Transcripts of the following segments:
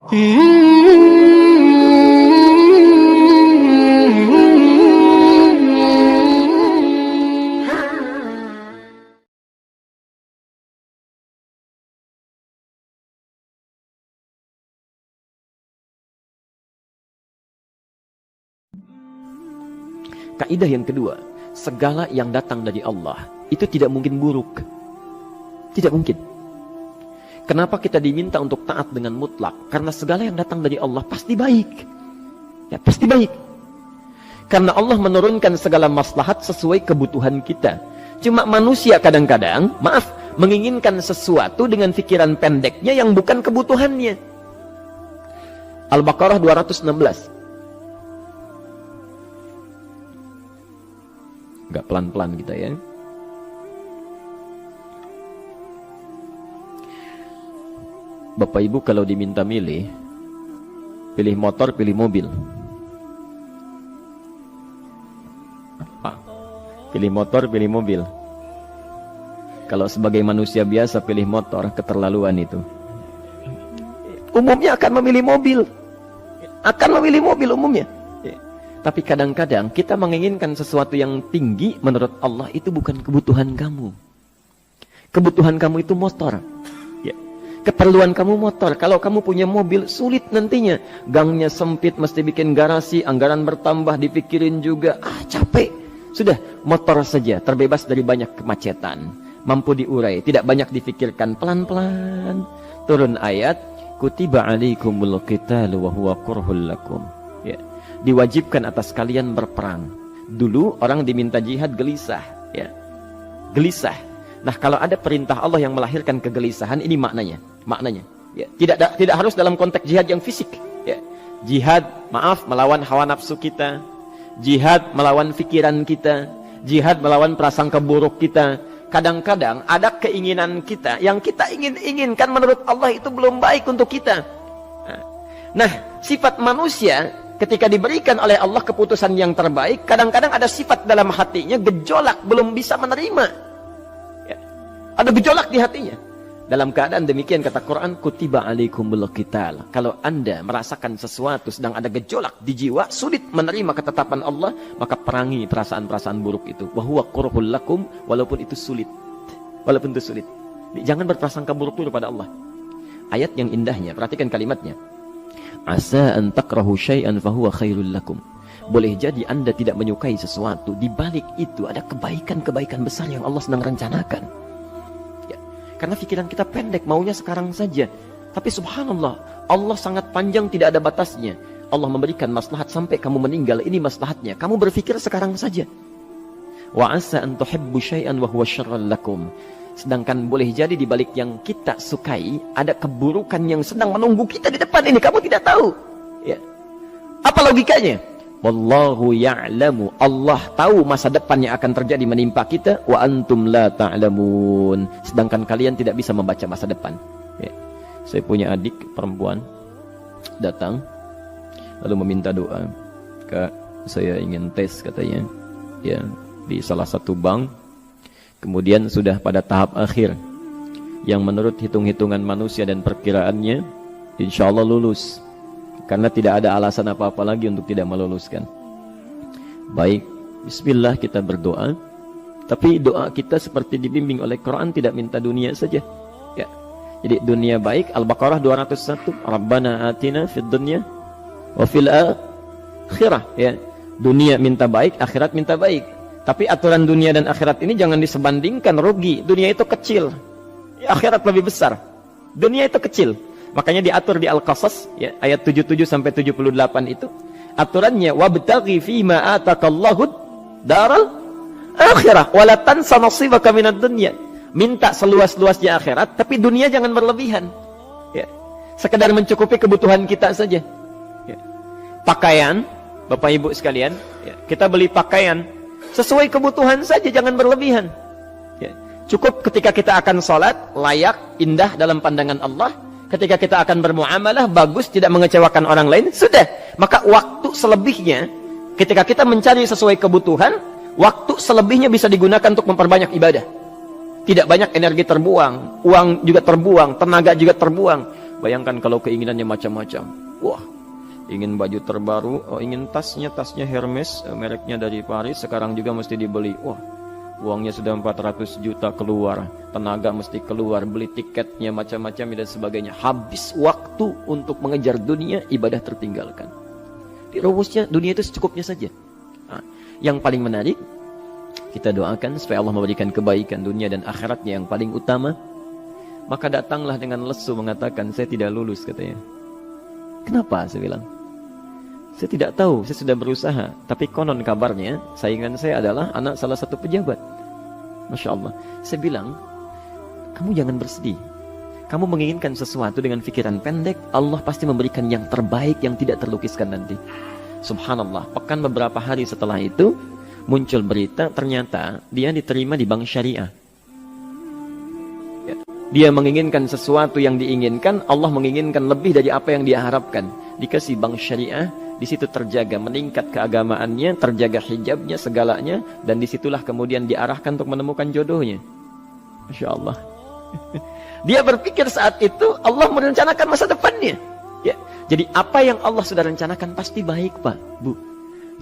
Kaidah yang kedua, segala yang datang dari Allah itu tidak mungkin buruk. Tidak mungkin. Kenapa kita diminta untuk taat dengan mutlak? Karena segala yang datang dari Allah pasti baik. Ya, pasti baik. Karena Allah menurunkan segala maslahat sesuai kebutuhan kita. Cuma manusia kadang-kadang, menginginkan sesuatu dengan pikiran pendeknya yang bukan kebutuhannya. Al-Baqarah 216. Gak pelan-pelan kita ya. Bapak Ibu kalau diminta milih, pilih motor, pilih mobil. Pilih motor, pilih mobil. Kalau sebagai manusia biasa pilih motor, keterlaluan itu. Umumnya akan memilih mobil. Akan memilih mobil umumnya. Tapi kadang-kadang kita menginginkan sesuatu yang tinggi, menurut Allah itu bukan kebutuhan kamu. Kebutuhan kamu itu motor. Ya. Keperluan kamu motor. Kalau kamu punya mobil, sulit nantinya. Gangnya sempit, mesti bikin garasi, anggaran bertambah, dipikirin juga. Capek. Sudah, motor saja, terbebas dari banyak kemacetan. Mampu diurai, tidak banyak difikirkan. Pelan-pelan. Turun ayat, Kutiba alaikumul qitalu wa huwa kurhul lakum. Ya. Diwajibkan atas kalian berperang. Dulu orang diminta jihad gelisah, ya. Gelisah. Nah, kalau ada perintah Allah yang melahirkan kegelisahan, ini maknanya. Ya. Tidak harus dalam konteks jihad yang fisik, ya. Jihad, melawan hawa nafsu kita. Jihad melawan pikiran kita. Jihad melawan prasangka buruk kita. Kadang-kadang ada keinginan kita yang kita inginkan menurut Allah itu belum baik untuk kita. Nah, sifat manusia ketika diberikan oleh Allah keputusan yang terbaik, kadang-kadang ada sifat dalam hatinya gejolak, belum bisa menerima. Ya. Ada gejolak di hatinya. Dalam keadaan demikian kata Quran, Kutiba alaikumul qital. Kalau Anda merasakan sesuatu sedang ada gejolak di jiwa, sulit menerima ketetapan Allah, maka perangi perasaan-perasaan buruk itu. Wa huwa kurhul lakum, walaupun itu sulit. Walaupun itu sulit. Jangan berprasangka buruk dulu pada Allah. Ayat yang indahnya, perhatikan kalimatnya. Asa an takrahu syai'an fahuwa khairul lakum. Boleh jadi Anda tidak menyukai sesuatu, di balik itu ada kebaikan-kebaikan besar yang Allah sedang rencanakan. Ya. Karena pikiran kita pendek, maunya sekarang saja. Tapi subhanallah, Allah sangat panjang, tidak ada batasnya. Allah memberikan maslahat sampai kamu meninggal, ini maslahatnya. Kamu berpikir sekarang saja. Wa asa an tuhibbu syai'an wa huwa syarrul lakum. Sedangkan boleh jadi di balik yang kita sukai ada keburukan yang sedang menunggu kita di depan ini, kamu tidak tahu. Ya. Apa logikanya? Wallahu ya'lamu. Allah tahu masa depan yang akan terjadi menimpa kita, wa antum la ta'lamun. Sedangkan kalian tidak bisa membaca masa depan. Ya. Saya punya adik perempuan datang lalu meminta doa. Kak, saya ingin tes katanya. Ya, di salah satu bank. Kemudian sudah pada tahap akhir yang menurut hitung-hitungan manusia dan perkiraannya insya Allah lulus, karena tidak ada alasan apa-apa lagi untuk tidak meluluskan. Baik, bismillah kita berdoa. Tapi doa kita seperti dibimbing oleh Quran, tidak minta dunia saja ya. Jadi dunia baik, Al-Baqarah 201, Rabbana atina fid dunya wa fil akhirah ya. Dunia minta baik, akhirat minta baik. Tapi aturan dunia dan akhirat ini jangan disebandingkan, rugi. Dunia itu kecil, akhirat lebih besar. Dunia itu kecil. Makanya diatur di Al-Qasas ya, ayat 77 sampai 78 itu. Aturannya wabtaghi fima atakallahu daral akhirah wa la tansa nasibaka minad dunya. Minta seluas-luasnya akhirat, tapi dunia jangan berlebihan. Ya. Sekedar mencukupi kebutuhan kita saja. Ya. Pakaian, Bapak Ibu sekalian, ya, kita beli pakaian sesuai kebutuhan saja, jangan berlebihan. Ya. Cukup ketika kita akan sholat, layak, indah dalam pandangan Allah. Ketika kita akan bermuamalah, bagus, tidak mengecewakan orang lain, sudah. Maka waktu selebihnya, ketika kita mencari sesuai kebutuhan, waktu selebihnya bisa digunakan untuk memperbanyak ibadah. Tidak banyak energi terbuang, uang juga terbuang, tenaga juga terbuang. Bayangkan kalau keinginannya macam-macam. Wah, ingin baju terbaru, ingin tasnya Hermes, mereknya dari Paris, sekarang juga mesti dibeli. Wah, uangnya sudah 400 juta keluar, tenaga mesti keluar, beli tiketnya macam-macam dan sebagainya. Habis waktu untuk mengejar dunia, ibadah tertinggalkan. Di rumusnya dunia itu secukupnya saja. Nah, yang paling menarik, kita doakan supaya Allah memberikan kebaikan dunia dan akhiratnya yang paling utama. Maka datanglah dengan lesu mengatakan, saya tidak lulus katanya. Kenapa? Saya bilang, saya tidak tahu, saya sudah berusaha. Tapi konon kabarnya, saingan saya adalah anak salah satu pejabat. Masya Allah. Saya bilang, kamu jangan bersedih. Kamu menginginkan sesuatu dengan pikiran pendek, Allah pasti memberikan yang terbaik yang tidak terlukiskan nanti. Subhanallah, pekan beberapa hari setelah itu, muncul berita, ternyata dia diterima di bank syariah. Dia menginginkan sesuatu yang diinginkan, Allah menginginkan lebih dari apa yang dia harapkan. Dikasih bank syariah, di situ terjaga, meningkat keagamaannya, terjaga hijabnya, segalanya, dan disitulah kemudian diarahkan untuk menemukan jodohnya. Masya Allah. Dia berpikir saat itu Allah merencanakan masa depannya. Ya. Jadi apa yang Allah sudah rencanakan pasti baik, Pak, Bu.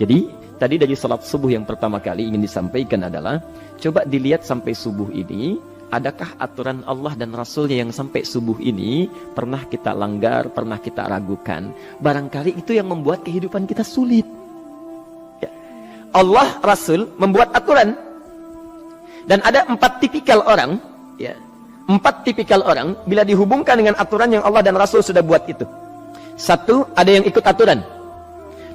Jadi tadi dari salat subuh yang pertama kali ingin disampaikan adalah, coba dilihat sampai subuh ini, adakah aturan Allah dan Rasulnya yang sampai subuh ini pernah kita langgar, pernah kita ragukan? Barangkali itu yang membuat kehidupan kita sulit. Ya. Allah, Rasul membuat aturan. Dan ada 4 tipikal orang. Ya. 4 tipikal orang bila dihubungkan dengan aturan yang Allah dan Rasul sudah buat itu. 1, ada yang ikut aturan.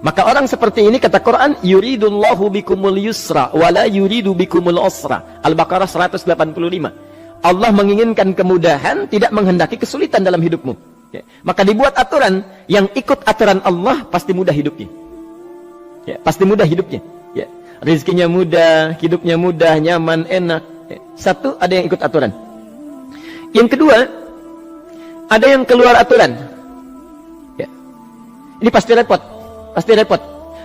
Maka orang seperti ini kata Quran, yuridullahu bikumul yusra wala yuridu bikumul usra. Al-Baqarah 185. Allah menginginkan kemudahan, tidak menghendaki kesulitan dalam hidupmu. Ya. Maka dibuat aturan, yang ikut aturan Allah pasti mudah hidupnya. Ya, pasti mudah hidupnya. Ya. Rizkinya mudah, hidupnya mudah, nyaman, enak. Ya. 1, ada yang ikut aturan. Yang kedua, ada yang keluar aturan. Ya. Ini pasti repot. Pasti repot.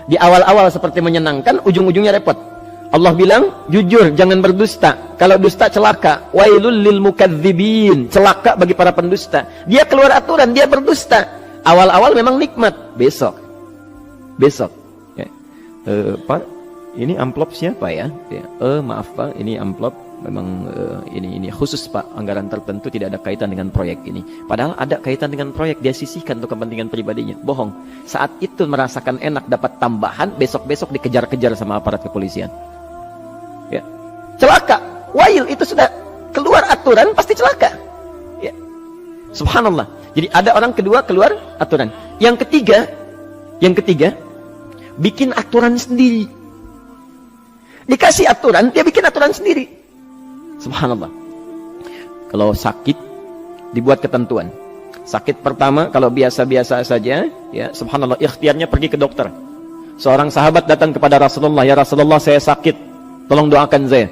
Di awal-awal seperti menyenangkan, ujung-ujungnya repot. Allah bilang, jujur, jangan berdusta. Kalau dusta celaka. Wailul lil mukadzibin. Celaka bagi para pendusta. Dia keluar aturan, dia berdusta. Awal-awal memang nikmat. Besok. Ya. Pak, ini amplop siapa ya? Ya. Maaf Pak, ini amplop memang ini khusus Pak, anggaran tertentu, tidak ada kaitan dengan proyek ini. Padahal ada kaitan dengan proyek, dia sisihkan untuk kepentingan pribadinya. Bohong. Saat itu merasakan enak dapat tambahan, besok-besok dikejar-kejar sama aparat kepolisian. Ya. Celaka. Wail, itu sudah keluar aturan, pasti celaka. Ya. Subhanallah. Jadi ada orang kedua keluar aturan. Yang ketiga bikin aturan sendiri. Dikasih aturan, dia bikin aturan sendiri. Subhanallah. Kalau sakit, dibuat ketentuan. Sakit pertama, kalau biasa-biasa saja, ya subhanallah, ikhtiarnya pergi ke dokter. Seorang sahabat datang kepada Rasulullah, ya Rasulullah, saya sakit, tolong doakan saya.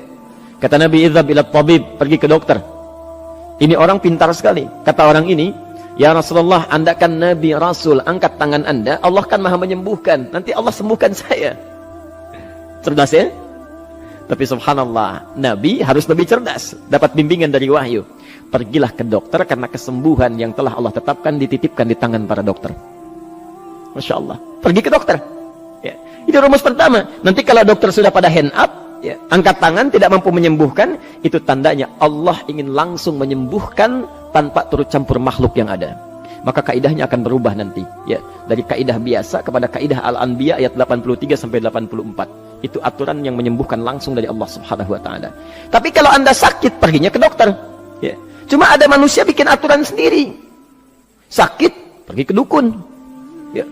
Kata Nabi, idhab ila tabib, pergi ke dokter. Ini orang pintar sekali. Kata orang ini, ya Rasulullah, Anda kan Nabi Rasul, angkat tangan Anda, Allah kan maha menyembuhkan, nanti Allah sembuhkan saya. Cerdas ya? Tapi subhanallah, Nabi harus lebih cerdas, dapat bimbingan dari wahyu. Pergilah ke dokter karena kesembuhan yang telah Allah tetapkan dititipkan di tangan para dokter. Masya Allah, pergi ke dokter. Ya. Itu rumus pertama. Nanti kalau dokter sudah pada hand up, ya, angkat tangan, tidak mampu menyembuhkan, itu tandanya Allah ingin langsung menyembuhkan tanpa turut campur makhluk yang ada. Maka kaidahnya akan berubah nanti. Ya, dari kaidah biasa kepada kaidah Al-Anbiya ayat 83 sampai 84. Itu aturan yang menyembuhkan langsung dari Allah Subhanahu wa taala. Tapi kalau Anda sakit, perginya ke dokter. Ya. Cuma ada manusia bikin aturan sendiri. Sakit, pergi ke dukun. Ya.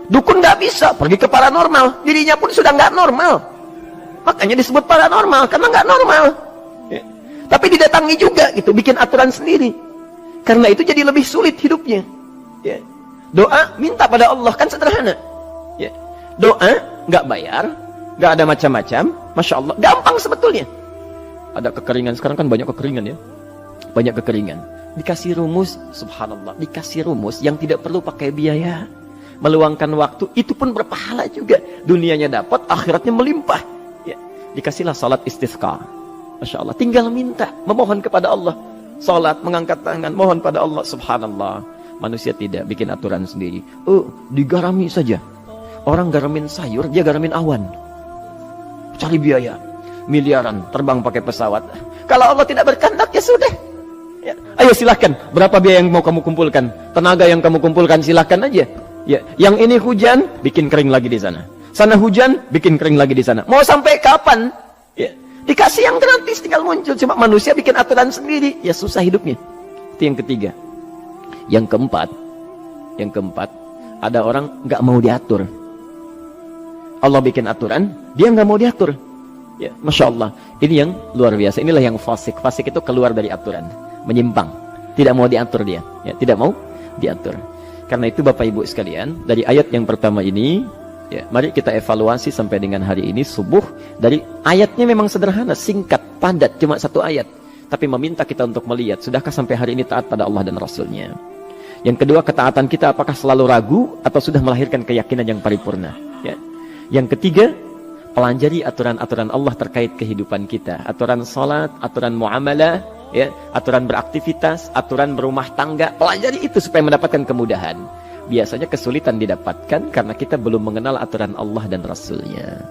Dukun nggak bisa, pergi ke paranormal. Dirinya pun sudah nggak normal. Makanya disebut paranormal, karena nggak normal. Ya. Tapi didatangi juga gitu, bikin aturan sendiri. Karena itu jadi lebih sulit hidupnya. Ya. Doa, minta pada Allah, kan sederhana. Ya. Doa, nggak bayar, nggak ada macam-macam, Masya Allah, gampang sebetulnya. Ada kekeringan, sekarang kan banyak kekeringan ya, banyak kekeringan. Dikasih rumus, subhanallah, dikasih rumus yang tidak perlu pakai biaya, meluangkan waktu, itu pun berpahala juga. Dunianya dapat, akhiratnya melimpah. Ya. Dikasihlah salat istisqa, Masya Allah, tinggal minta, memohon kepada Allah. salat, mengangkat tangan, mohon pada Allah. Subhanallah. Manusia tidak bikin aturan sendiri. Oh, digarami saja. Orang garamin sayur, dia garamin awan. Cari biaya miliaran, terbang pakai pesawat. Kalau Allah tidak berkehendak, ya sudah. Ya. Ayo silahkan, berapa biaya yang mau kamu kumpulkan? Tenaga yang kamu kumpulkan, silahkan aja. Ya. Yang ini hujan, bikin kering lagi di sana. Sana hujan, bikin kering lagi di sana. Mau sampai kapan? Ya. Dikasih yang gratis, tinggal muncul. Cuma manusia bikin aturan sendiri, ya susah hidupnya. Itu yang ketiga. Yang keempat, ada orang nggak mau diatur. Allah bikin aturan, dia nggak mau diatur. Ya, Masya Allah. Ini yang luar biasa. Inilah yang fasik. Fasik itu keluar dari aturan, menyimpang, tidak mau diatur dia. Ya, tidak mau diatur. Karena itu Bapak Ibu sekalian, dari ayat yang pertama ini, ya, mari kita evaluasi sampai dengan hari ini subuh. Dari ayatnya memang sederhana, singkat, padat, cuma satu ayat. Tapi meminta kita untuk melihat, sudahkah sampai hari ini taat pada Allah dan Rasulnya? Yang kedua, ketaatan kita apakah selalu ragu atau sudah melahirkan keyakinan yang paripurna? Ya. Yang ketiga, pelajari aturan-aturan Allah terkait kehidupan kita. Aturan salat, aturan muamalah, ya, aturan beraktivitas, aturan berumah tangga. Pelajari itu supaya mendapatkan kemudahan. Biasanya kesulitan didapatkan karena kita belum mengenal aturan Allah dan Rasulnya.